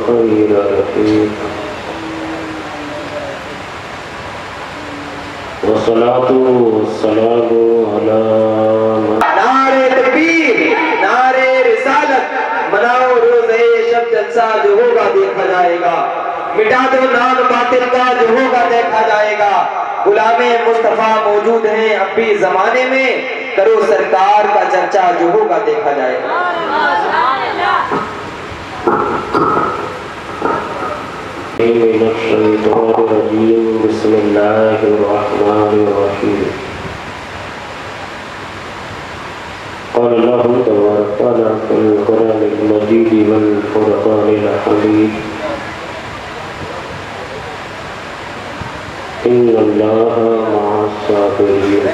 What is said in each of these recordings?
خير رفيق والصلاة والسلام على نعرے تکبیر، نعرے رسالت، مناؤ روزے شب جلسہ جو ہوگا دیکھا جائے گا، مٹا دو نام باطل کا جو ہوگا دیکھا جائے گا، غلام مصطفیٰ موجود ہیں اب بھی زمانے میں، کرو سرکار کا چرچا جو ہوگا دیکھا جائے گا۔ من الشيطان الرجيم بسم الله الرحمن الرحيم قال الله تبارك وتعالى في القرآن المجيد والفرقان الحميد إن الله مع الصابرين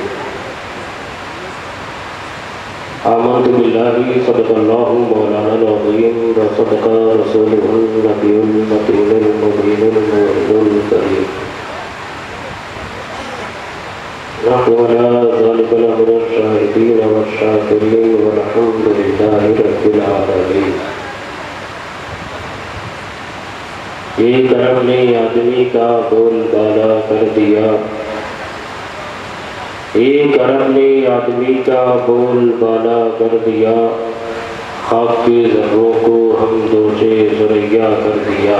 آمنت بالله صدق الله مولانا العظيم وصدق رسوله النبي المتين المبين الموعظ الكريم نحن على ذلك لمن الشاهدين والشاكرين والحمد لله رب العالمين۔ یہ کرم نے آدمی کا بول بالا کر دیا، ایک کرم نے آدمی کا بول بالا کر دیا، خاک کے ذروں کو ہم دوشے ثریا کر دیا۔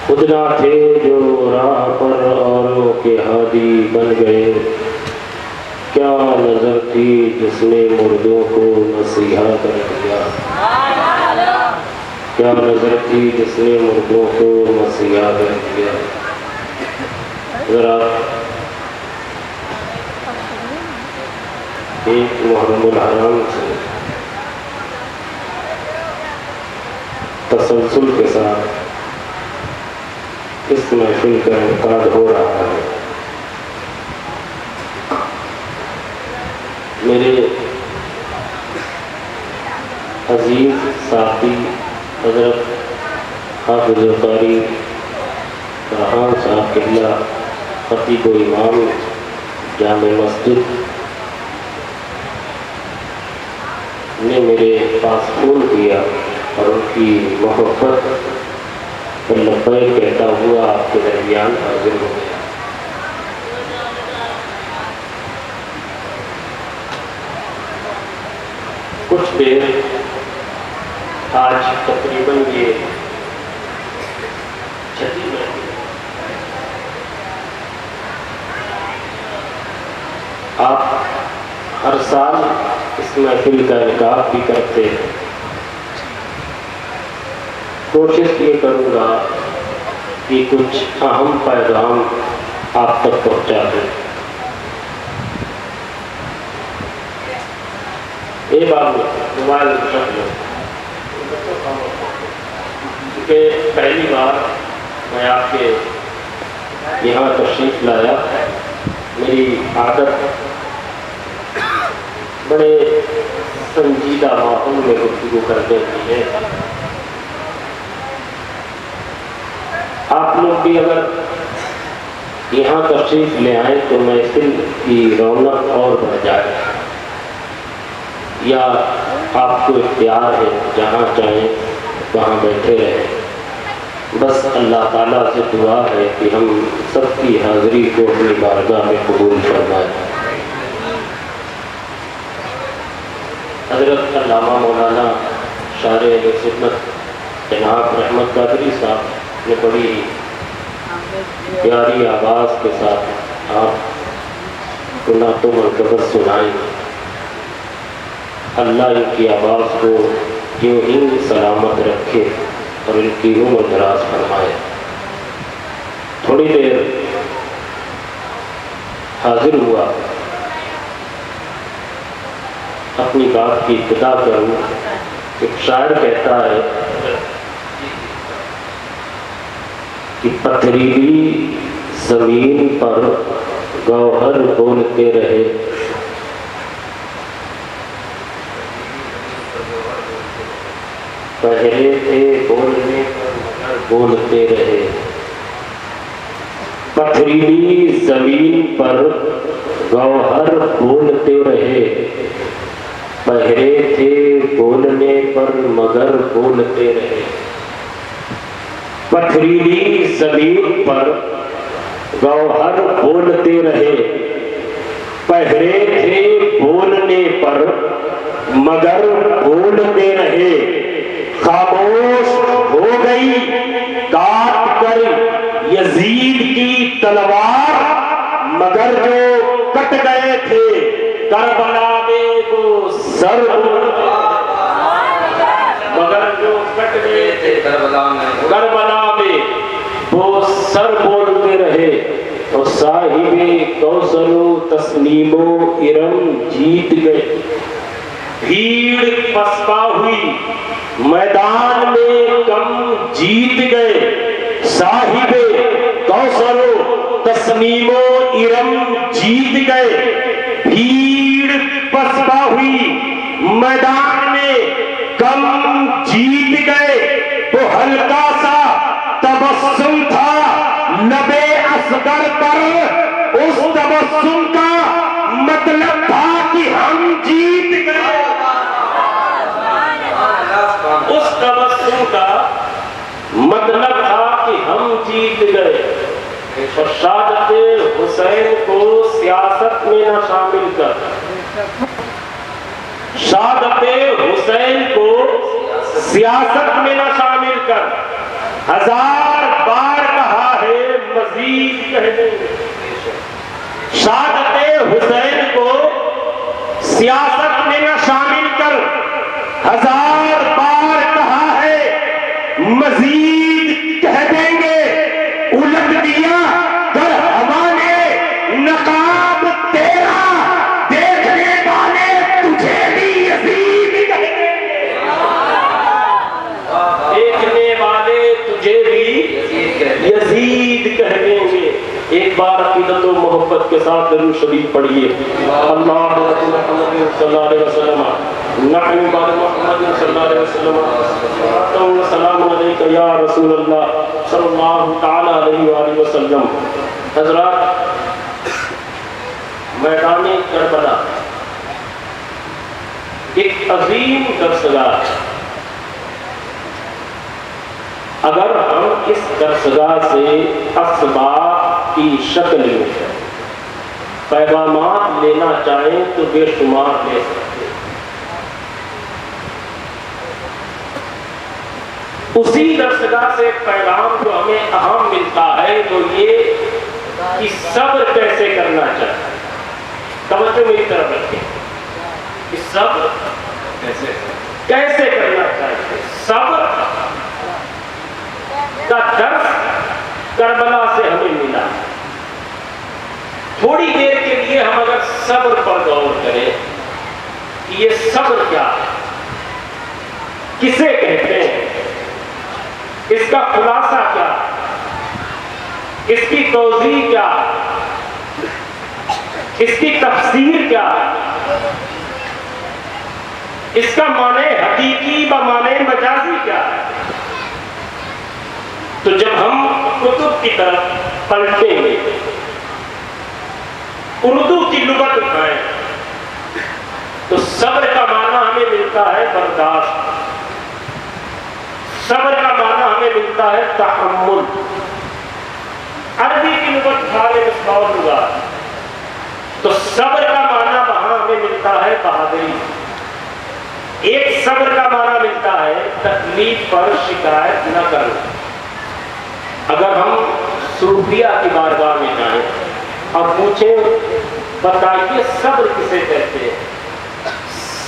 خود نہ تھے جو راہ پر اوروں کے ہادی بن گئے، کیا نظر تھی جس نے مردوں کو مسیحا کر دیا، کیا نظر تھی جس نے مردوں کو مسیحا کر دیا۔ ذرا ایک محرم الحرام سے تسلسل کے ساتھ اس محفل کا انعقاد ہو رہا ہے۔ میرے عزیز ساتھی حضرت حافظ القاری فرحان صاحب قبلہ خطیب و امام جامع مسجد نے میرے پاس فون کیا اور ان کی محبت اور لبیک کہتا ہوا آپ کے درمیان حاضر ہو گیا۔ کچھ دیر آج تقریباً یہ 36 منٹ آپ ہر سال اس محفل کا انعقاد بھی کرتے ہیں، کوشش یہ کروں گا کہ کچھ اہم پیغام آپ تک پہنچا دیں۔ ایک بار موبائل رکھ لو، کیونکہ پہلی بار میں آپ کے یہاں تشریف لایا، میری عادت بڑے سنجیدہ ماحول میں گفتگو کرنے کی ہے۔ آپ لوگ بھی اگر یہاں تشریف لے آئیں تو محفل کی رونق اور بڑھ جائے، یا آپ کو اختیار ہے جہاں چاہیں وہاں بیٹھے رہیں، بس اللہ تعالیٰ سے دعا ہے کہ ہم سب کی حاضری کو اپنی بارگاہ میں قبول فرمائے۔ حضرت علامہ مولانا شارع اہل سنت جناب رحمت قادری صاحب نے بڑی پیاری آواز کے ساتھ آپ کو نعت و مرتبت سنائیں۔ اللہ ان کی آواز کو یوں ہی سلامت رکھے اور ان کی عمر دراز فرمائے۔ تھوڑی دیر حاضر ہوا، اپنی بات کی ابتدا کروں۔ ایک شاعر کہتا ہے کہ پتھریلی زمین پر گوہر بولتے رہے، پہلے تھے بولنے پر بولتے رہے، پتھریلی زمین پر گوہر بولتے رہے، پہرے تھے بولنے پر مگر بولتے رہے، پتھریلی زمین پر گوہر بولتے رہے، پہرے تھے بولنے پر مگر بولتے رہے، خاموش ہو گئی کاٹ کر یزید کی تلوار، مگر جو کٹ گئے تھے کربلا میں وہ سر، مگر جو کٹ گئے تھے کربلا میں وہ سر بولتے رہے، اور صاحب کوثر و تسنیم و ارم جیت گئے، بھیڑ پسپا ہوئی میدان میں کم جیت گئے، صاحب کوثر و تسنیم و ارم جیت گئے، بھیڑ پسپا ہوئی میدان میں کم جیت گئے، وہ ہلکا سا تبسم تھا لبے اصغر پر، اس تبسم کا مطلب تھا کہ ہم جیت گئے، اس تبسم کا مطلب تھا کہ ہم جیت گئے، اور شہادت حسین کو سیاست میں نہ شامل کر، شہادت حسین کو سیاست میں نہ شامل کر، ہزار بار کہا ہے مزید کہہ دیں گے، شہادت حسین کو سیاست میں نہ شامل کر، ہزار بار کہا ہے مزید کہہ دیں گے، الٹ دیا در ہوا نے نقاب تیرا، دیکھنے والے تجھے بھی یزید کہہ دیں گے، دیکھنے والے تجھے بھی یزید کہہ دیں گے۔ ایک بار عقیدت و محبت کے ساتھ درود شریف پڑھیے، اللہ محمد صلی اللہ علیہ وسلم، نحن بعد محمد صلی اللہ علیہ وسلم، سلام علیکہ یا رسول اللہ صلی اللہ تعالی علیہ وآلہ وسلم۔ حضرات، میدان کربلا ایک عظیم درسگاہ ہے، اگر ہم اس درسگاہ سے اسباب کی شکل میں پیغامات لینا چاہیں تو بے شمار لے سکتے ہیں۔ اسی درسگاہ سے پیغام جو ہمیں اہم ملتا ہے وہ یہ کہ صبر کیسے کرنا چاہیے۔ توجہ میری طرف رکھیں کہ صبر کیسے کرنا چاہیے۔ صبر کا درس کربلا سے ہمیں ملا۔ تھوڑی دیر کے لیے ہم اگر صبر پر غور کریں کہ یہ صبر کیا ہے، کسے کہتے ہیں، اس کا خلاصہ کیا ہے، اس کی توضیح کیا ہے، اس کی تفسیر کیا ہے، اس کا معنی حقیقی و معنی مجازی کیا ہے، تو جب ہم کتب کی طرف پلٹیں گے، اردو کی لغت اٹھائیں تو صبر کا معنی ہمیں ملتا ہے برداشت، صبر کا معنی ہمیں ملتا ہے تحمل۔ عربی کی لغت اٹھائیں مصباح اللغات تو صبر کا معنی وہاں ہمیں ملتا ہے بہادری۔ ایک صبر کا معنی ملتا ہے تکلیف پر شکایت نہ کرنا۔ اگر ہم صوفیہ کی بارگاہ میں جائیں اور پوچھیں بتائیے صبر کسے کہتے ہیں،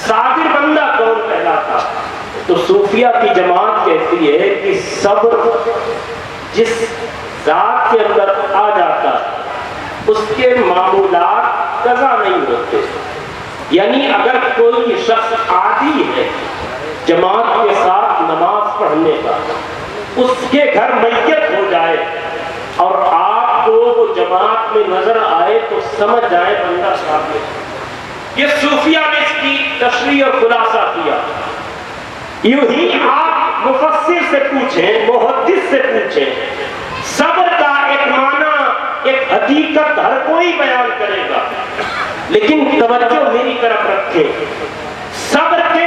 صابر بندہ کون کہلاتا، تو صوفیہ کی جماعت کہتی ہے کہ صبر جس ذات کے اندر آ جاتا اس کے معمولات قضا نہیں ہوتے۔ یعنی اگر کوئی شخص عادی ہے جماعت کے ساتھ نماز پڑھنے کا، اس کے گھر میت ہو جائے اور آپ کو وہ جماعت میں نظر آئے تو سمجھ جائے بندہ کافر۔ یہ صوفیہ نے اس کی تشریح اور خلاصہ کیا۔ یوں ہی آپ مفسر سے پوچھیں، محدث سے پوچھیں، صبر کا ایک معنی، ایک حقیقت ہر کوئی بیان کرے گا، لیکن توجہ میری طرف رکھیں، صبر کے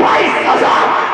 22,000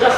10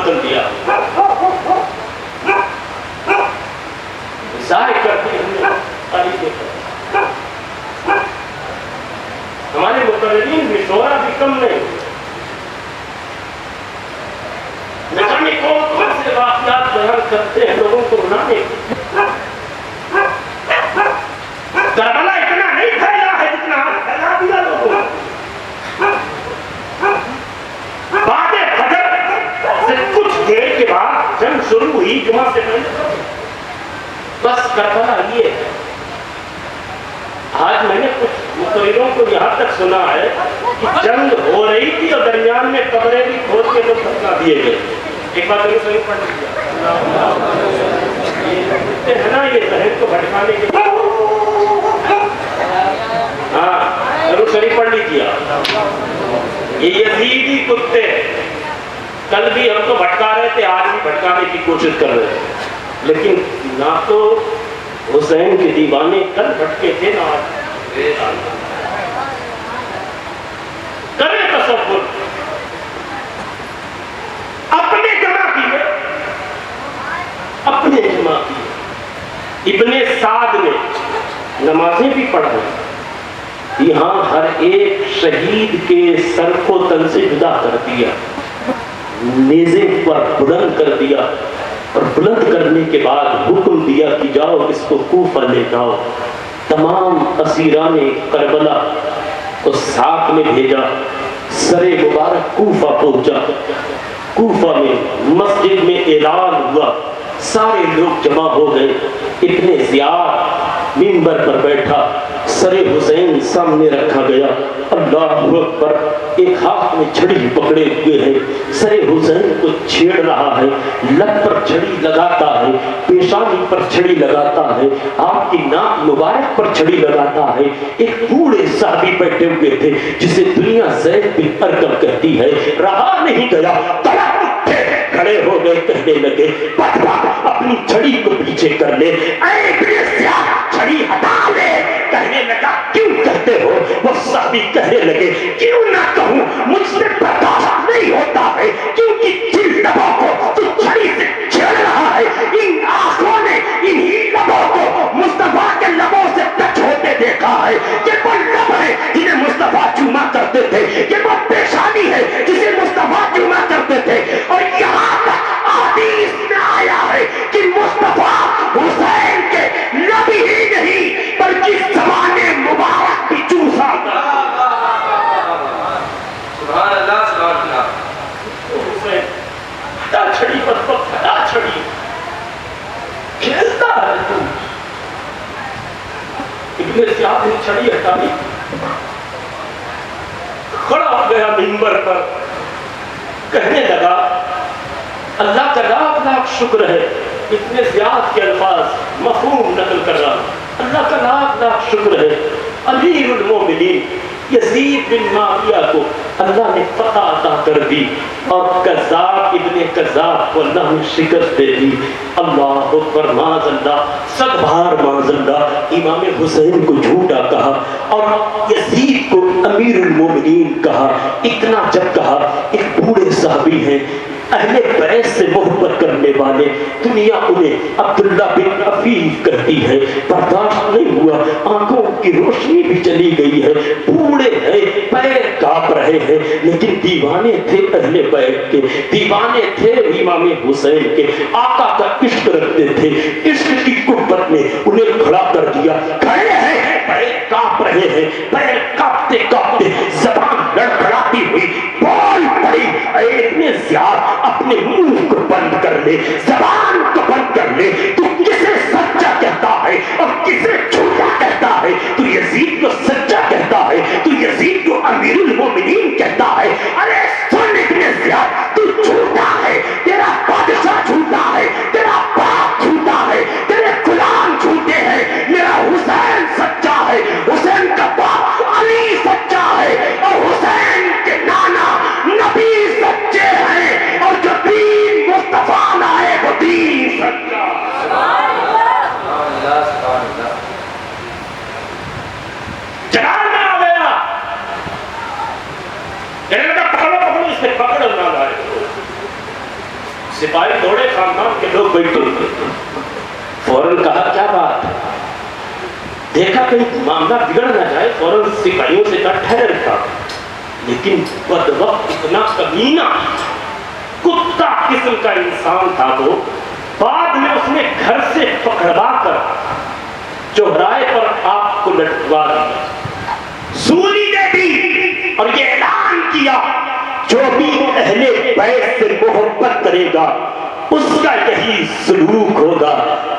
بدل دیا. ظاہر کرتے ہیں ہمارے مقررین بھی شعرا بھی کم نہیں. نہ جانے کون سے واقعات بیان کرتے ہیں لوگوں کو رلانے. کربلا اتنا نہیں پھیلا ہے جتنا پھیلا دیا لوگوں نے. بعد فجر سے کچھ دیر کے بعد جنگ شروع ہوئی جمعہ سے پہلے. بس کربلا یہ ہے. آج میں نے کچھ مقرروں کو یہاں تک سنا ہے کہ جنگ ہو رہی تھی اور درمیان میں قبریں بھی کھود کے لوگ دفنا دیے گئے. ایک بات میں صحیح پڑھ لیا ہے نا, یہ ذہن کو بھٹکانے کے لیے. ہاں ضرور صحیح پڑھ لیجیے. یہ یزیدی کتے کل بھی ہم کو بھٹکا رہے تھے, آج بھی بھٹکانے کی کوشش کر رہے ہیں. لیکن نہ تو حسین کے دیوانے کل بھٹکے تھے نہ آج. کریں تصور, اپنے جمع کیے, اپنے جمع کیے. ابن سعد نے نمازیں بھی پڑھائی, یہاں ہر ایک شہید کے سر کو تن سے جدا کر دیا, نیزے پر بلند کر دیا, اور بلند کرنے کے بعد حکم دیا کہ جاؤ اس کو کوفہ لے جاؤ. تمام اسیران کربلا کو ساتھ میں بھیجا. سر مبارک کوفہ پہنچا. کوفہ میں مسجد میں اعلان ہوا, سارے لوگ جمع ہو گئے. ابن زیاد منبر پر بیٹھا, سر حسین سامنے رکھا گیا. اللہ اکبر, ایک ہاتھ میں چھڑی پکڑے ہوئے ہے, سر حسین کو چھیڑ رہا ہے, لب پر چھڑی لگاتا ہے, پیشانی پر چھڑی لگاتا ہے, آپ کی ناک مبارک پر چھڑی لگاتا ہے. ایک بوڑھے صحابی بیٹھے ہوئے تھے جسے دنیا زید بن ارقم کہتی ہے. رہا نہیں گیا, تڑپ اٹھے, کھڑے ہو گئے, کہنے لگے بدبا اپنی چھڑی کو پیچھے کر لے, اے ابن زیاد چھڑی ہٹا لے. کہنے لگا کیوں کہتے ہو؟ وہ صحابی کہنے لگے کیوں نہ کہوں, مجھ سے برداشت نہیں ہوتا ہے, کیونکہ جن لبوں کو تو چھڑی سے چھیڑ رہا ہے, ان آنکھوں نے انہی لبوں کو مصطفیٰ کے لبوں سے ٹچ ہوتے دیکھا ہے. یہ وہ لب ہے جنہیں مصطفیٰ چوما کرتے تھے, یہ وہ پیشانی ہے جسے مصطفیٰ چوما کرتے تھے. اور یہاں تک حدیث میں آیا ہے کہ مصطفیٰ حسین کے لب ہی نہیں بلکہ زبان مبارک بھی چوسا تھا. سبحان اللہ, سبحان اللہ. حسین ہٹا چھڑی پر وقت, ہٹا چھڑی, کھیلتا ہے تو. ابن زیاد نے چھڑی ہٹائی, کھڑا ہو گیا منبر پر, کہنے لگا اللہ کا لاکھ لاکھ شکر ہے. اتنے زیاد کے الفاظ مفہوم نقل کر رہا ہوں. اللہ کا لاکھ لاکھ شکر ہے, امیر المومنین یزید بن معاویہ کو اللہ نے فتح عطا کر دی, اور کذاب ابن کذاب کو اللہ نے شکست دے دی. اللہ اکبر, معاذ اللہ, صد بار معاذ اللہ. امام حسین کو جھوٹا کہا اور یزید کو امیر المومنین کہا. اتنا جب کہا, ایک بوڑھے صحابی ہیں اہل بیت سے محبت کرنے والے, دنیا انہیں عبداللہ بن عفیف کہتی ہے, برداشت نہیں ہوا, آنکھوں کی روشنی بھی چلی گئی ہے, بوڑھے ہیں, پیر کانپ رہے ہیں, لیکن دیوانے تھے اہل بیت کے, دیوانے تھے امام حسین کے, آقا کا عشق رکھتے تھے. عشق کی قربت نے انہیں کھڑا کر دیا. کھڑے ہیں, پیر کانپ رہے ہیں, پیر کانپتے کانپتے زبان لڑکھڑاتی ہوئی بول پڑی, ابن زیاد اپنے منہ کو بند کر لے, زبان کو بند کر لے. تو کسے سچا کہتا ہے اور کسے جھوٹا کہتا ہے؟ تو یزید کو سچا کہتا ہے, تو یزید کو امیر المومنین کہتا ہے. ارے سن ابن زیاد, تو جھوٹا ہے, تیرا بادشاہ جھوٹا ہے, تیرا باپ جھوٹا ہے, تیرے غلام جھوٹے ہیں, میرا حسین سچا ہے, حسین کا باپ علی سچا ہے, اور حسین کے نانا نبی سچے ہیں, اور جو دین مصطفیٰ لائے وہ دین سچا. جلال میں آ گیا, کہنے لگا بیٹھے فوراً کہا کیا بات ہے؟ دیکھا کہیں معاملہ بگڑ نہ جائے، فوراً سپاہیوں سے کہا ٹھہر تھا، لیکن بدوقت اتنا کمینہ کتا قسم کا انسان تھا وہ، بعد میں اس نے گھر سے پکڑوا کر چوراہے پر آپ کو لٹکوا دیا، سولی دے دی اور یہ اعلان کیا جو بھی اہل بیت سے محبت کرے گا اس کا یہی سلوک ہوگا۔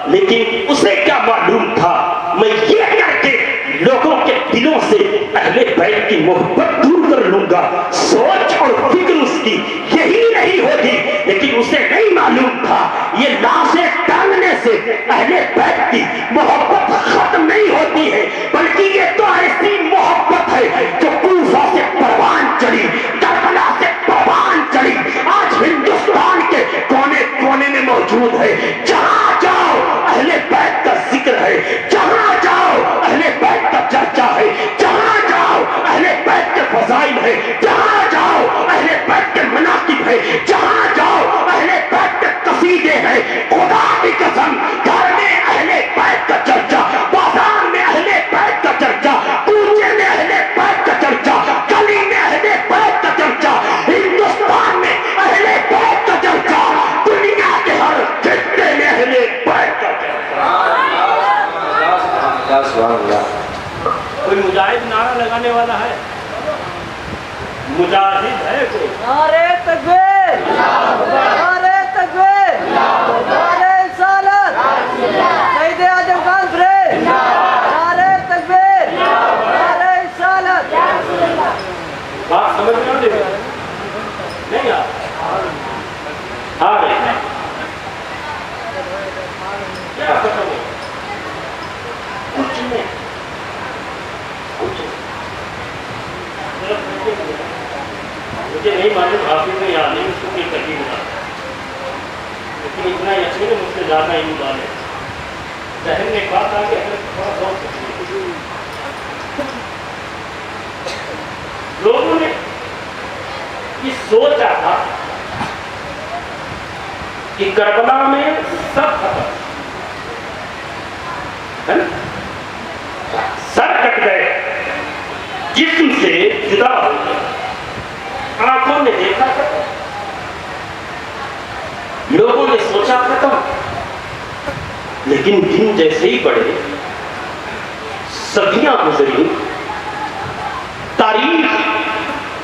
لیکن اسے کیا معلوم تھا میں یہ کر کے لوگوں کے دلوں سے اہل بیت کی محبت دور کر لوں گا، سوچ اور فکر اس کی یہی نہیں ہوگی، لیکن اسے نہیں معلوم تھا یہ لاشیں ٹانگنے سے اہل بیت کی محبت ختم نہیں ہوتی ہے، بلکہ یہ تو ایسی محبت ہے جو کوفہ سے پروان چڑھی، کربلا سے پروان چڑھی، آج ہندوستان کے کونے کونے میں موجود ہے۔ جہاں جاؤ اہل بیت کا ذکر ہے، جہاں جاؤ اہل بیت کا چرچا ہے، جہاں جاؤ اہل بیت کے فضائل ہے، جہاں جاؤ اہل بیت کے مناقب ہے، جہاں جاؤ اہل بیت کے قصیدے ہیں۔ خدا کی قسم گھر میں اہل بیت کا چرچا، بازار میں اہل بیت کا چرچا، کوچے میں اہل بیت کا چرچا، گلی میں اہل بیت کا چرچا، ہندوستان میں اہل بیت کا چرچا، دنیا کے ہر خطے میں اہل بیت کا چرچا۔ کوئی مجاہد نعرہ لگانے والا ہے؟ مجاہد ہے کوئی؟ نعرے تکبیر، نعرے تکبیر، نعرے رسالت، شہید اعظم خان فرید، نعرے تکبیر، نعرے رسالت۔ بات سمجھ میں آ رہی ہے؟ نہیں آ رہی ہے؟ کیا ختم ہو؟ کچھ نہیں، کچھ نہیں۔ مجھے نہیں معلوم حافظ یا عالم اس کو کوئی کبھی بنا، لیکن اتنا یقین ہے مجھ سے زیادہ علم والے ذہن میں ایک بات آ گئی، تھوڑا بہت لوگوں نے یہ سوچا تھا کہ کربلا میں سب ختم ہے نا، سر کٹ گئے، جسم سے جدا ہو گئے، آنکھوں نے دیکھا ختم، لوگوں نے سوچا ختم، لیکن دن جیسے ہی بڑھے، صدیاں گزری، تاریخ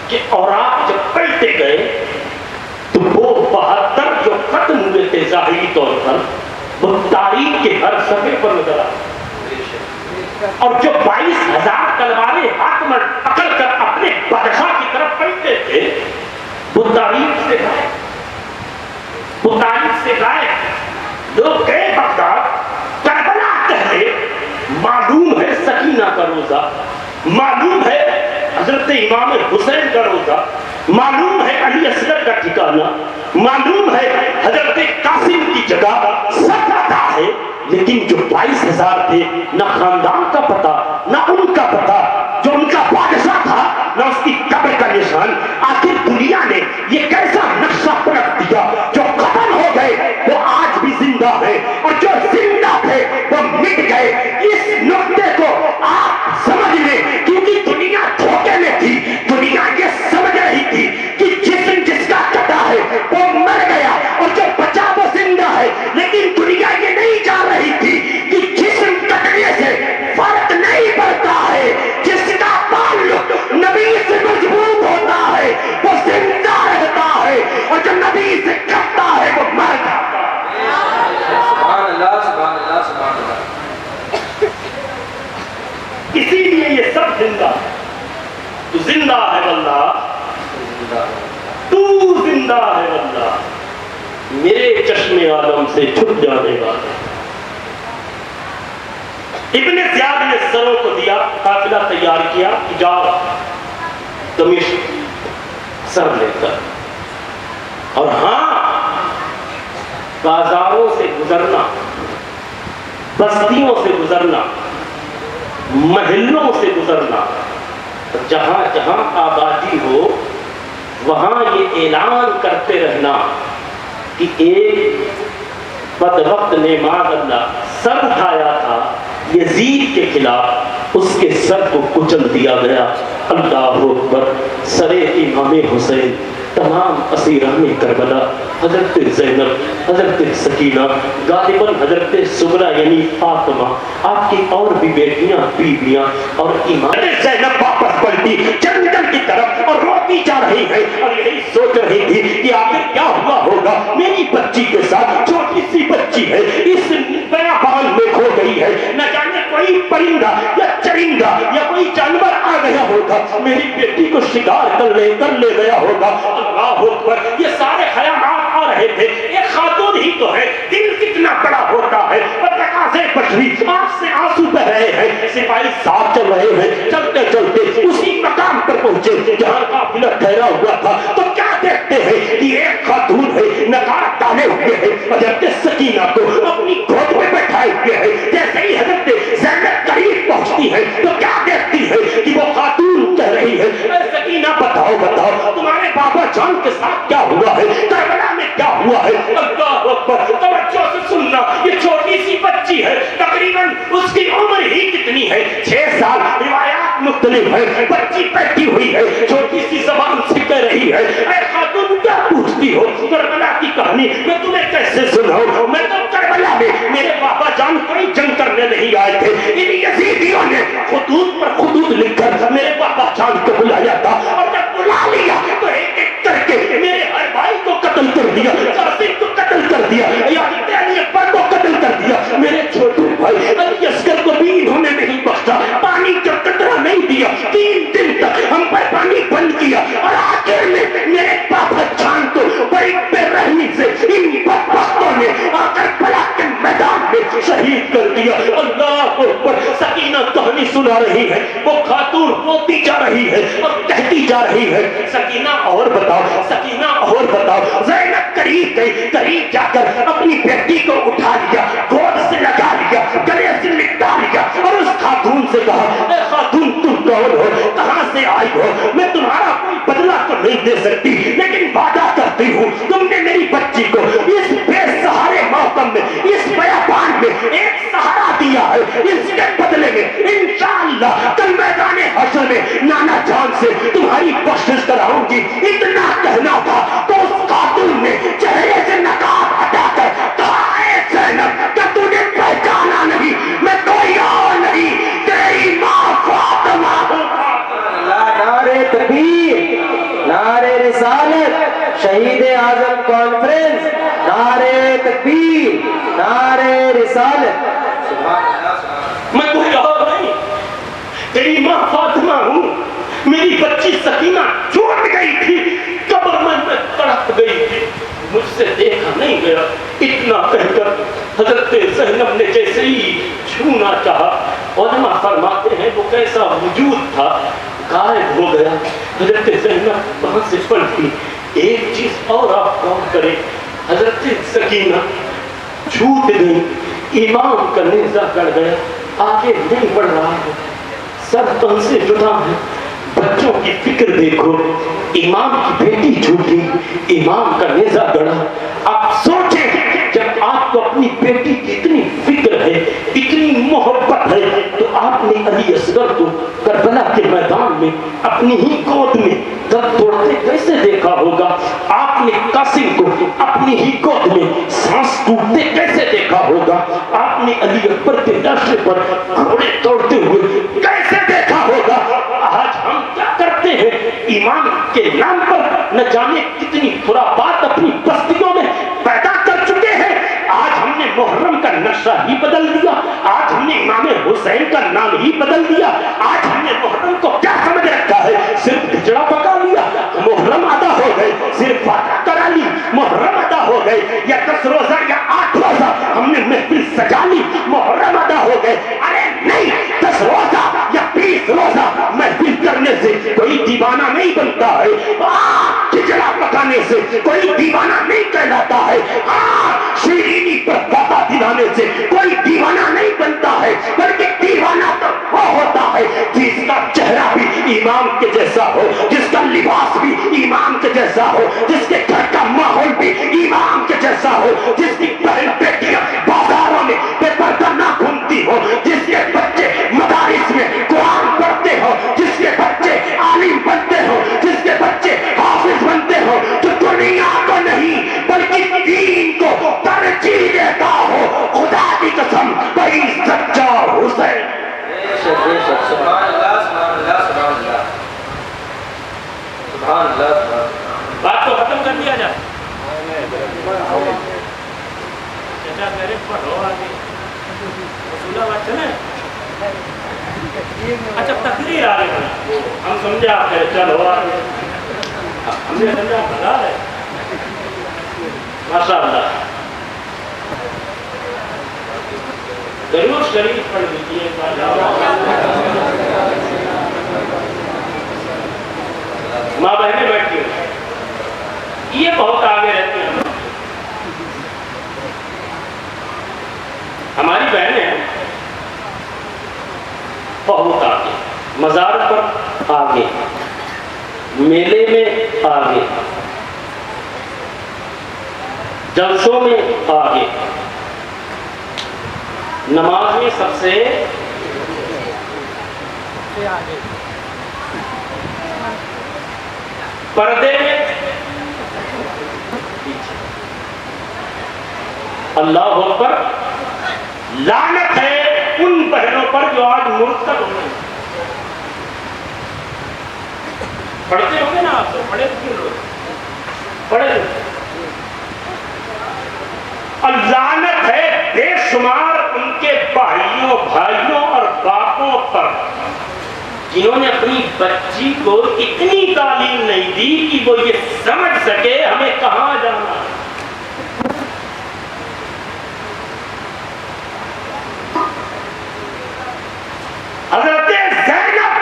کے اوراق جب پلٹے گئے تو وہ 72 جو ختم ہوئے تھے ظاہری طور پر وہ تاریخ کے ہر صفحے پر نظر آئے، اور جو 22,000 تلواریں ہاتھ میں پکڑ کر اپنے بادشاہ کی طرف پلٹے تھے وہ تاریخ سے غائب، وہ تاریخ سے غائب۔ لوگ گئے بغداد، کربلا کہے، معلوم ہے سکینہ کا روزہ، معلوم ہے حضرت امام حسین کا روزہ، معلوم ہے علی اصغر کا ٹھکانہ، معلوم ہے حضرت قاسم کی جگہ، سب پتہ ہے، لیکن جو 22,000 تھے نہ خاندان کا پتہ، نہ ان کا پتہ، جو ان کا بادشاہ تھا نہ اس کی قبر کا نشان۔ آخر دنیا نے یہ کیسا نقشہ پلٹ دیا، جو ختم ہو گئے وہ آج بھی زندہ ہے اور جو زندہ تھے وہ مٹ گئے۔ اس نقطے کو آپ سمجھ لیں، کیونکہ دنیا دھوکے میں تھی، دنیا یہ سمجھ رہی تھی کہ جسم جس کا کٹا ہے وہ مر گیا اور جو بچا وہ زندہ ہے، لیکن دنیا یہ نہیں جان رہی تھی کہ جسم کٹنے سے فرق نہیں پڑتا ہے، جس کا تعلق نبی سے مضبوط ہوتا ہے وہ زندہ رہتا ہے اور جو نبی سے کٹتا ہے وہ مر جاتا ہے۔ سبحان اللہ، سبحان اللہ، سبحان اللہ۔ اسی لیے یہ سب زندہ ہے۔ تو زندہ ہے واللہ، تو زندہ ہے واللہ، میرے چشم عالم سے چھپ جانے والا۔ ابن زیاد نے سروں کو دیا، قافلہ تیار کیا کہ جاؤ دمشق سر لے کر، اور ہاں بازاروں سے گزرنا، بستیوں سے گزرنا، محلوں سے گزرنا، جہاں جہاں آبادی ہو وہاں یہ اعلان کرتے رہنا کہ ایک بد وقت نے معاذ اللہ سر اٹھایا تھا یزید کے خلاف، اس کے سر کو کچل دیا گیا۔ اللہ اکبر۔ سر امام حسین، تمام اسیران کربلا، حضرت زینب، حضرت سکینہ، غالباً حضرت سغرا یعنی فاطمہ، آپ کی اور بھی بیٹیاں، بیویاں اور امام زینب واپس پلٹی جنگل کی طرف اور روتی جا رہی ہے اور یہی سوچ رہی تھی کہ آخر کیا ہوا ہوگا میری بچی کے ساتھ، چھوٹی سی بچی ہے، اس بیابان میں کھو گئی ہے، نہ جانے کوئی پرندہ یا چرندہ یا کوئی جانور آ گیا ہوگا، میری بیٹی کو شکار کر لے گیا ہوگا۔ اللہ اکبر۔ یہ سارے خیالات آ رہے تھے۔ ایک خاتون ہی تو ہے، دل کتنا بڑا ہوتا ہے، تقاضے بشری، آنکھ سے آنسو بہ رہے ہیں، سپاہی ساتھ چل رہے ہیں، چلتے چلتے اسی مقام پر پہنچے جہاں قافلہ ٹھہرا ہوا تھا تو کیا دیکھتے ہیں کہ ایک خاتون ہے، نقاب ڈالے ہوئے ہے، حضرت سکینہ کو اپنی گود میں بیٹھائے ہوئے ہے۔ جیسے ہی حضرت زینب قریب پہنچتی ہے تو کیا دیکھتی ہے کہ وہ خاتون کہہ رہی ہے، اے سکینہ بتاؤ تمہارے بابا جان کے ساتھ کیا ہوا ہے، کربلا میں کیا ہوا ہے؟ اللہ اکبر۔ توجہ سے سننا، یہ چھوٹی سی بچی ہے، تقریباً اس کی عمر ہی کتنی ہے، 6 سال، روایات مختلف ہے، بچی بیٹھی ہوئی ہے، چھوٹی سی زبان سے کہہ رہی ہے، اے خاتون کیا پوچھتی ہو، کربلا کی کہانی میں تمہیں کیسے سناؤں؟ میں تو کربلا میں میرے بابا جان کوئی جنگ کرنے نہیں آئے تھے، ان یزیدیوں نے خطوط پر خطوط لکھ کر میرے بابا جان کو بلایا تھا اور جب بلا لیا تو ایک ایک کر کے میرے ہر بھائی کو قتل کر دیا، قاسم کو قتل کر دیا، یعنی علی اکبر کو قتل کر دیا، میرے چھوٹے بھائی علی اصغر کو بھی انہوں نے نہیں بخشا، پانی کا قطرہ نہیں دیا، 3 دن تک ہم پر پانی بند کیا اور آخر میں میرے بابا جان کو بڑی بے رحمی سے ان بدبختوں نے آ کر بلا کے میدان میں شہید کر دیا۔ اللہ اکبر۔ سکینہ کہانی سنا رہی ہے، وہ خاتون روتی جا رہی ہے اور کہتی جا رہی ہے، سکینہ اور بتاؤ، سکینہ اور بتاؤ۔ زینب قریب گئی، قریب جا کر اپنی بیٹی کو اٹھا لیا، گود سے لگا لیا، گلے سے لٹا لیا اور اس خاتون سے کہا، اے خاتون تم کون ہو، کہاں سے آئی ہو؟ میں تمہارا کوئی بدلہ تو نہیں دے سکتی لیکن وعدہ کرتی ہوں تم نے میری بچی کو اس بے سہارے موسم میں، اس بیابان میں ایک سہارا دیا ہے، اس کے بدلے میں انشاءاللہ کل میدان حشر میں نانا جان سے تمہاری بخشش کراؤں گی۔ اتنا کہنا تھا تو اس خاتون نے چہرے سے نقاب ہٹا کر کہا، اے زینب کیا تو نے پہچانا نہیں؟ میں کوئی اور نہیں، تیری ماں فاطمہ ہوں۔ نعرے تکبیر، نعرے رسالت، شہید اعظم کانفرنس، نعرے تکبیر، نعرے رسالت۔ میں کوئی اور نہیں، تیری ماں فاطمہ ہوں، میری بچی سکینہ چھوٹ گئی تھی، قبر میں تڑپ گئی تھی، مجھ سے دیکھا نہیں گیا۔ اتنا کہہ کر حضرت زینب نے جیسے ہی چھونا چاہا، علماء فرماتے ہیں وہ کیسا وجود تھا، غائب ہو گیا۔ حضرت زینب وہاں سے پلٹی۔ ایک چیز اور آپ غور کریں، حضرت سکینہ چھوٹ گئی، امام کا نیزہ گڑ گیا، آگے نہیں بڑھ رہا ہے، سر تن سے جدا ہے۔ بچوں کی فکر دیکھو، امام کی بیٹی چھوٹی، امام کا نیزہ گڑا۔ آپ سوچیں جب آپ کو اپنی بیٹی کی اتنی فکر ہے، اتنی محبت ہے، تو آپ نے علی اصغر کو کربلا کے میدان میں اپنی ہی گود میں دم توڑتے کیسے دیکھا ہوگا؟ آپ نے قاسم کو اپنی ہی گود میں سانس ٹوٹتے کیسے دیکھا ہوگا؟ آپ نے علی اکبر کے لاشے پر گھوڑے توڑتے ہوئے کیسے دیکھا ہوگا؟ آج ہم کیا کرتے ہیں؟ ایمان کے نام پر نہ جانے کتنی خرافات اپنی بستیوں میں پیدا کر چکے ہیں۔ آج ہم نے محرم کا نقشہ ہی بدل دیا، آج ہم نے امام حسین کا نام ہی بدل دیا، آج ہم نے محرم کو کیا سمجھ رکھا ہے؟ صرف کھچڑا پکا لیا، محرم ادا ہو گئے، صرف فاتحہ کرا لی، محرم ادا ہو گئے، یا 10 روزہ یا 8 روزہ ہم نے محفل سجا لی، محرم ادا ہو گئے۔ ارے نہیں، 10 روزہ یا 20 روزہ محفل کرنے سے کوئی دیوانہ نہیں بنتا ہے، کھچڑا پکانے سے کوئی دیوانہ نہیں کہلاتا ہے، شیرینی پر وعدہ دلانے سے کوئی دیوانہ نہیں بنتا ہے، بلکہ دیوانہ تو وہ ہوتا ہے جس کا چہرہ بھی امام کے جیسا ہو، جس کا لباس بھی امام کے جیسا ہو، جس کے گھر کا ماحول بھی امام کے جیسا ہو، جس کی بہن بیٹیاں سبحان اللہ. بات کو ختم کر دیا جائے. چچا میرے پڑھو آگے رسولہ بات چلے. اچھا تقریر آ رہی ہے, ہم سمجھے آپ ہے, چلو آگے ہم نے سمجھا بتا ہے. ماشاء اللہ درود شریف پڑھ لیجیے. ماں بہنیں بیٹھی ہیں, یہ بہت آگے رہتی ہیں. ہماری بہنیں بہت آگے, مزار پر آگے, میلے میں آگے, جلسوں میں آگے, نماز میں سب سے آگے, پردے میں اللہ اکبر. لعنت ہے ان بہنوں پر جو آج مرتد ہو گئے. پڑھتے ہوں گے نا آپ, تو پڑھے پڑھے. اور لعنت ہے بے شمار ان کے بھائیوں اور باپوں پر جنہوں نے اپنی بچی کو اتنی تعلیم نہیں دی کہ وہ یہ سمجھ سکے ہمیں کہاں جانا ہے. حضرت زینب,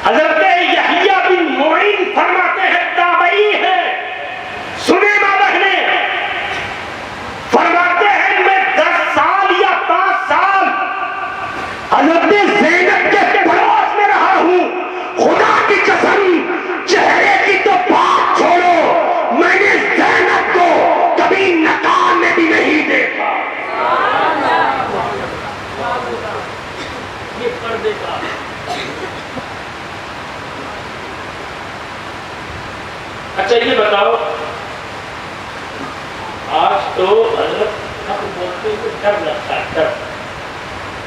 حضرت یحییٰ بن معین فرماتے ہیں, تابعی ہے, سنے ماں بہنیں, فرماتے ہیں میں 10 سال یا 5 سال حضرت زینب کے پڑوس میں رہا ہوں. خدا کی قسم, چہرے کی تو بات چھوڑو, میں نے زینب کو کبھی نقاب میں بھی نہیں دیکھا. یہ پردے کا. اچھا یہ بتاؤ, آج تو حضرت حق بولتے ہوئے ڈر لگتا ہے, ڈر,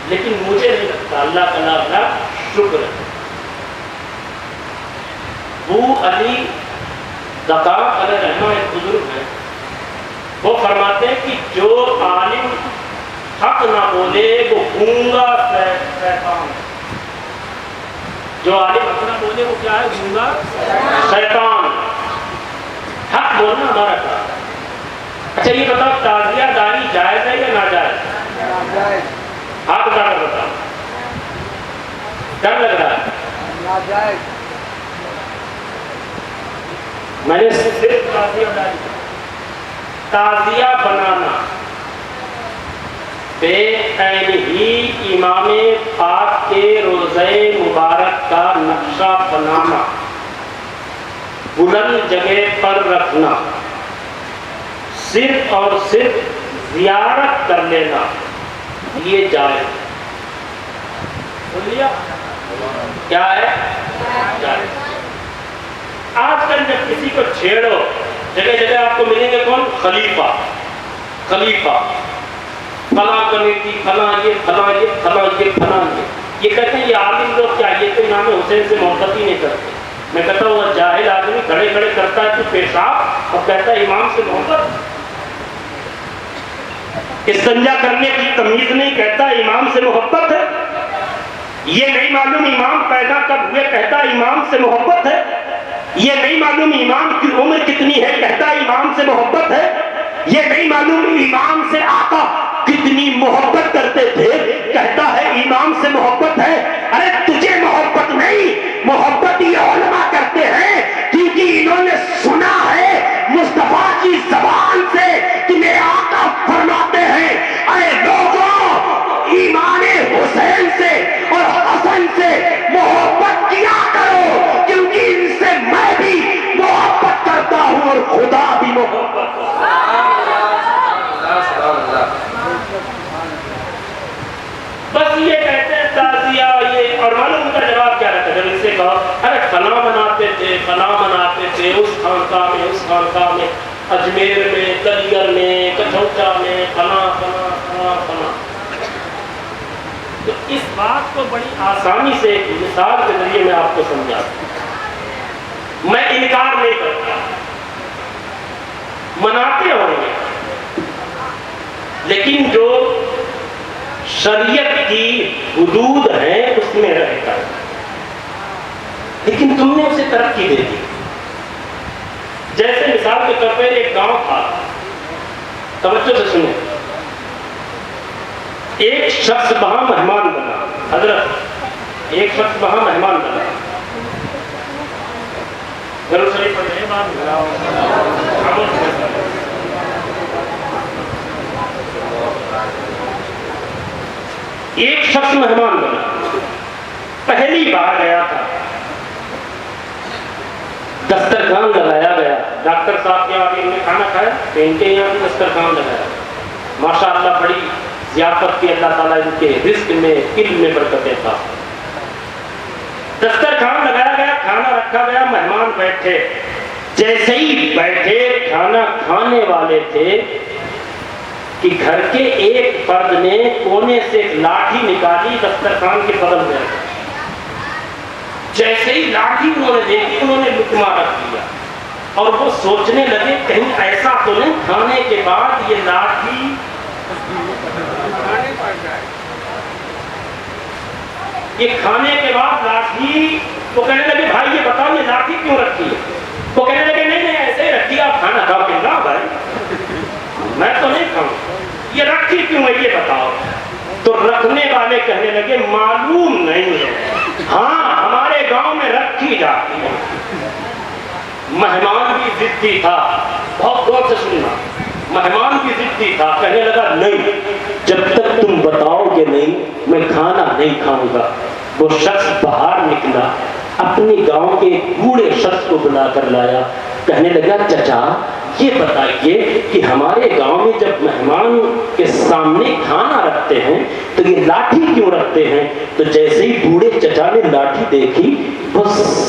لیکن مجھے نہیں لگتا. اللہ کا نام لا شکر ہے. ابو علی دقاق علیہ رحمہ ایک بزرگ ہے, وہ فرماتے ہیں کہ جو عالم حق نہ بولے وہ گونگا شیطان. جو عالم حق نہ بولے وہ کیا ہے؟ گونگا شیطان. حق بولنا ہمارا کام. اچھا یہ بتاؤ, تعزیہ داری جائز ہے یا ناجائز؟ حق دار بتاؤ, ڈر لگ رہا ہے. ناجائز. میں نے صرف تعزیہ بنانا, بے عین ہی امام پاک کے روضہ مبارک کا نقشہ بنانا, بلند جگہ پر رکھنا, صرف اور صرف زیارت کر لینا, یہ جائز. سن لیا کیا ہے؟ جائز. آج کل جب کسی کو چھیڑو, جگہ جگہ آپ کو ملیں گے کون؟ خلیفہ, خلیفہ, فلاں کمیٹی, فلاں یہ, فلاں یہ, فلاں یہ, فلاں یہ کہتے ہیں یہ عالم لوگ کیا, یہ تو امام حسین سے محبت ہی نہیں کرتے. میں کہتا ہوں وہ جاہل آدمی کھڑے کھڑے کرتا ہے تو پیشاب اور کہتا ہے امام سے محبت. استنجا کرنے کی تمیز نہیں, کہتا امام سے محبت ہے. یہ نہیں معلوم امام پیدا کب ہوئے, کہتا امام سے محبت ہے. یہ نہیں معلوم امام کی عمر کتنی ہے, کہتا امام سے محبت ہے. یہ نہیں معلوم امام سے آقا کتنی محبت کرتے تھے, کہتا ہے امام سے محبت ہے. ارے تجھے محبت نہیں, محبت یہ علماء کرتے ہیں کیونکہ انہوں نے سنا ہے مصطفیٰ کی زبان سے کہ میرے آقا فرماتے ہیں ارے لوگوں ایمان حسین سے اور حسن سے محبت کیا کرو, کیونکہ ان سے میں بھی محبت کرتا ہوں اور خدا بھی محبت کرتا ہے. بس یہ کہتے ہیں تعزیہ یہ, اور معلوم ان کا جواب کیا رہتا ہے جب ان سے کہو ارے فلاں مناتے تھے, فلاں مناتے تھے, اس خانقاہ میں, اس خانقاہ میں, اجمیر میں, کلیگر میں, کچھوٹا میں, فلاں فلاں فلاں فلاں. تو اس بات کو بڑی آسانی سے ایک مثال کے ذریعے میں آپ کو سمجھاتا ہوں. انکار نہیں کرتا، مناتے ہوں گے، لیکن جو شریعت کی حدود ہیں اس میں رہتا ہے۔ لیکن تم نے اسے ترقی دے دی۔ جیسے مثال کے طور پر ایک گاؤں تھا، توجہ سے سنیں، ایک شخص وہاں مہمان بنا، حضرت ایک شخص وہاں مہمان بنا، درود شریف پڑھیں، ایک شخص مہمان بنا، پہلی بار گیا تھا، دسترخوان لگایا گیا، ڈاکٹر صاحب کے یہاں بھی انہوں نے کھانا کھایا، ان کے یہاں بھی دسترخوان لگایا، ماشاءاللہ بڑی ضیافت کی، اللہ تعالیٰ ان کے رزق میں علم میں برکتیں تھا۔ دسترخوان لگایا گیا، کھانا رکھا گیا، مہمان بیٹھے، جیسے ہی بیٹھے کھانا کھانے والے تھے کہ گھر کے ایک فرد نے کونے سے ایک لاٹھی نکالی، دسترخوان کے بغل میں رکھی، جیسے ہی لاٹھی انہوں نے دیکھی انہوں نے لقمہ رکھ دیا، اور وہ سوچنے لگے کہیں ایسا تو نہیں کھانے کے بعد یہ لاٹھی کھانے کے بعد لاٹھی، وہ کہنے لگے بھائی یہ بتاؤ یہ لاٹھی کیوں رکھی ہے؟ وہ کہنے لگے نہیں ایسے ہی رکھی، آپ کھانا کھاؤ کہ نہ بھائی میں تو نہیں کھاؤں، یہ رکھی کیوں ہے یہ بتاؤ۔ تو رکھنے والے کہنے لگے معلوم نہیں ہے، ہاں ہمارے گاؤں میں رکھی جاتی ہے۔ مہمان بھی ضدی تھا، بہت غور سے سننا، مہمان بھی ضدی تھا، کہنے لگا نہیں جب تک تم بتاؤ گے نہیں میں کھانا نہیں کھاؤں گا۔ وہ شخص باہر نکلا، اپنے گاؤں کے بوڑھے شخص کو بلا کر لایا، کہنے لگا چچا یہ بتائیے کہ ہمارے گاؤں میں جب مہمان کے سامنے کھانا رکھتے ہیں تو یہ لاٹھی کیوں رکھتے ہیں؟ تو جیسے ہی بوڑھے چچا نے لاٹھی دیکھی وہ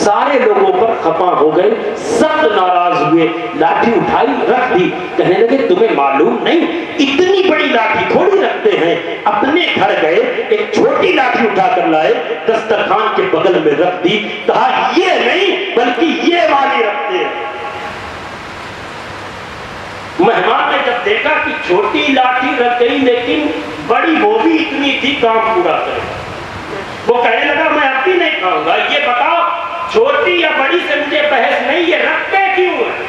سارے لوگوں پر خفا ہو گئے، سب ناراض ہوئے، لاٹھی اٹھائی رکھ دی، کہنے لگے تمہیں معلوم نہیں اتنی بڑی لاٹھی تھوڑی رکھتے ہیں۔ اپنے گھر گئے، ایک چھوٹی لاٹھی اٹھا کر لائے، دسترخوان کے بغل میں رکھ دی، کہا یہ نہیں بلکہ یہ والی رکھتے ہیں۔ مہمان نے جب دیکھا کہ چھوٹی لاٹھی رکھ گئی لیکن بڑی وہ بھی اتنی تھی کام پورا کرے، وہ کہنے لگا میں اب بھی نہیں کھاؤں گا، یہ بتاؤ چھوٹی یا بڑی سے مجھے بحث نہیں، یہ رکھتے کیوں ہیں؟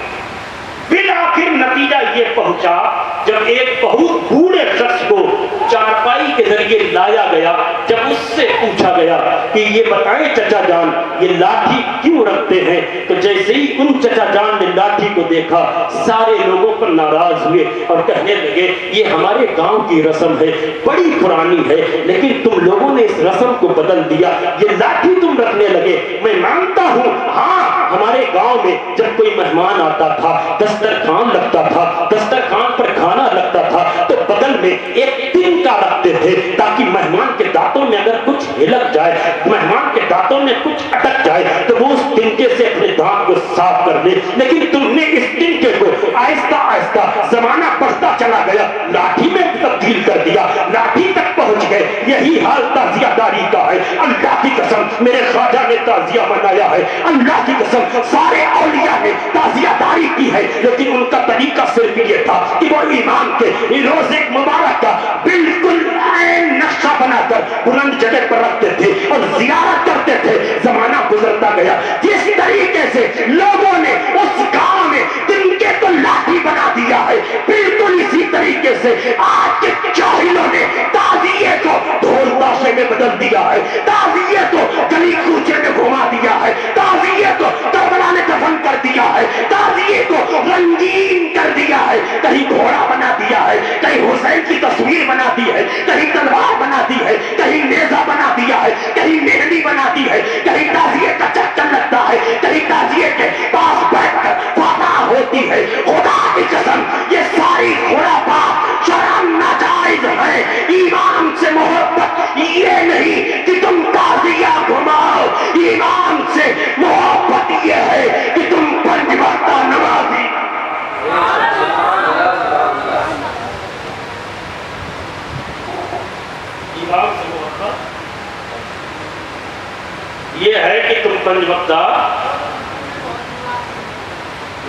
بالآخر نتیجہ یہ پہنچا جب ایک بہت بوڑھے شخص کو چارپائی کے ذریعے لایا گیا، جب اس سے پوچھا گیا کہ یہ بتائیں چچا جان یہ لاٹھی کیوں رکھتے ہیں، تو جیسے ہی ان چچا جان نے لاٹھی کو دیکھا سارے لوگوں پر ناراض ہوئے اور کہنے لگے یہ ہمارے گاؤں کی رسم ہے، بڑی پرانی ہے، لیکن تم لوگوں نے اس رسم کو بدل دیا، یہ لاٹھی تم رکھنے لگے۔ میں مانتا ہوں ہاں ہمارے گاؤں میں جب کوئی مہمان آتا تھا دسترخوان لگتا تھا، دسترخوان پر کھانا لگتا تھا تو بغل میں ایک تن کا رکھتے تھے تاکہ مہمان کے دانتوں میں اگر کچھ ہلک جائے، مہمان کے دانتوں میں کچھ اٹک جائے تو وہ اس تنکے سے اپنے دانت کو صاف کر دے۔ لیکن تم نے اس تنکے کو آہستہ آہستہ زمانہ بڑھتا چلا گیا لاٹھی میں تبدیل کر دیا، لاٹھی تک پہنچ گئے۔ یہی حال تعزیہ داری کا ہے۔ اللہ کی قسم میرے خواجہ نے تعزیہ منایا ہے، اللہ کی قسم سارے اولیاء نے تعزیہ داری کی ہے، لیکن ان کا طریقہ صرف یہ تھا کہ وہ ایمان کے روزے مبارک کا بالکل عین نقشہ بنا کر بلند جگہ پر رکھتے تھے اور زیارت کرتے تھے۔ زمانہ گزرتا گیا، جس طریقے سے لوگوں نے اس گاؤں میں تنکے کو لاٹھی بنا دیا ہے، بالکل اسی طریقے سے آج کے جاہلوں نے تعزیے کو ڈھول تاشے میں بدل دیا ہے، تعزیے کو گلی کوچے میں گھما دیا ہے، تعزیے کو کربلا میں دفن کر دیا ہے، تعزیے کو رنگین کر دیا ہے، کہیں گھوڑا بنا دیا ہے، کہیں حسین کی تصویر بنا دی ہے، کہیں تلوار بنا دی ہے، کہیں نیزہ بنا دیا ہے، کہیں مہندی بنا دی ہے، کہیں تعزیے کا چکر لگتا ہے، کہیں تعزیے کے پاس بیٹھ کر فاتحہ ہوتی ہے۔ خدا کی قسم یہ ساری خرافات شرم ناجائز ہے۔ ایمان سے محبت یہ نہیں کہ تم تعزیہ گھماؤ، ایمان سے محبت یہ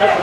10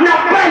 90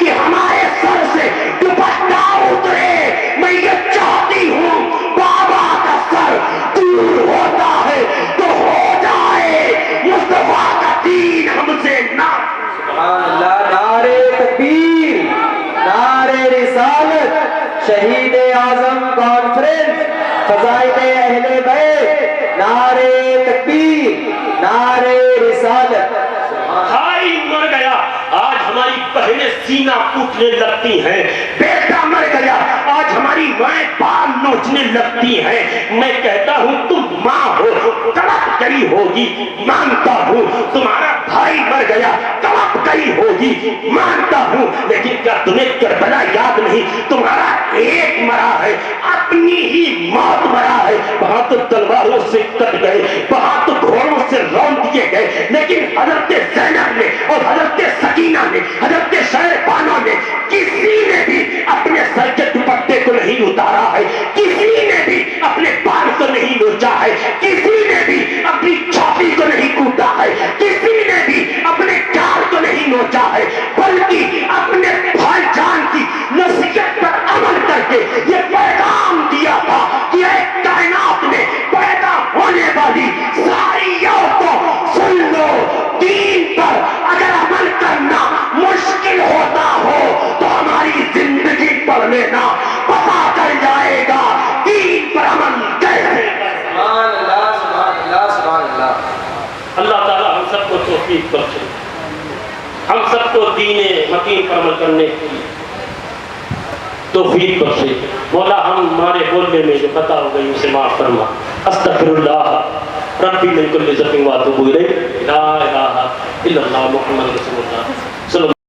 کہ ہمارے سر سے دوپٹہ اترے. میں یہ چاہتی ہوں بابا کا سر دور ہوتا ہے تو ہو جائے, مصطفیٰ کا دین ہم سے نہ. سبحان اللہ. نعرے تکبیر, نعرے رسالت, شہید اعظم کانفرنس, فضائل اہل بیت, نعرے تکبیر, نعرے رسالت. بھائی مر گیا, آج ہماری بہنیں سینہ ٹوٹنے لگتی ہیں. بیٹا مر گیا, آج ہماری مائیں بال نوچنے لگتی ہیں. میں کہتا ہوں تم ماں ہو, تڑپ گئی ہوگی, مانتا ہوں. تمہارا بھائی مر گیا, تڑپ گئی ہوگی, مانتا ہوں. لیکن کیا تمہیں کربلا یاد نہیں؟ تمہارا ایک مرا ہے, اپنی ہی موت مرا ہے. وہاں تو تلواروں سے کٹ گئے, وہاں تو گھوڑوں سے رون دیے گئے, لیکن حضرت زینب نے اور حضرت سکینہ نے, حضرت شہربانو نے, کسی نے بھی اپنے سر کے دوپٹے کو نہیں اتارا ہے, کسی نے بھی اپنے بال کو نہیں نوچا ہے, کسی نے بھی اپنی چھاتی کو نہیں کوٹا ہے, کسی نے بھی اپنے گال کو نہیں نوچا ہے, بلکہ اپنے بھائی جان کی نصیحت پر عمل کر کے یہ پیغام دیا تھا کہ اے کائنات میں پیدا ہونے والی ساری عورتوں سن لو, دین پر اگر عمل کرنا مشکل ہوتا ہو تو ہماری زندگی پڑھ لینا, پتا چل جائے گا دین پر عمل کیسے. سبحان اللہ, سبحان اللہ, سبحان اللہ. اللہ تعالیٰ ہم سب کو توفیق بخشے, ہم سب کو دین متین پر عمل کرنے کی توفیق بخشے. مولا ہمارے بولنے میں جو خطا ہو گئی اسے معاف فرما. استغفر اللہ ربی من کل ذنب واتوب الیہ, لا الہ الا اللہ محمد رسول اللہ صلی اللہ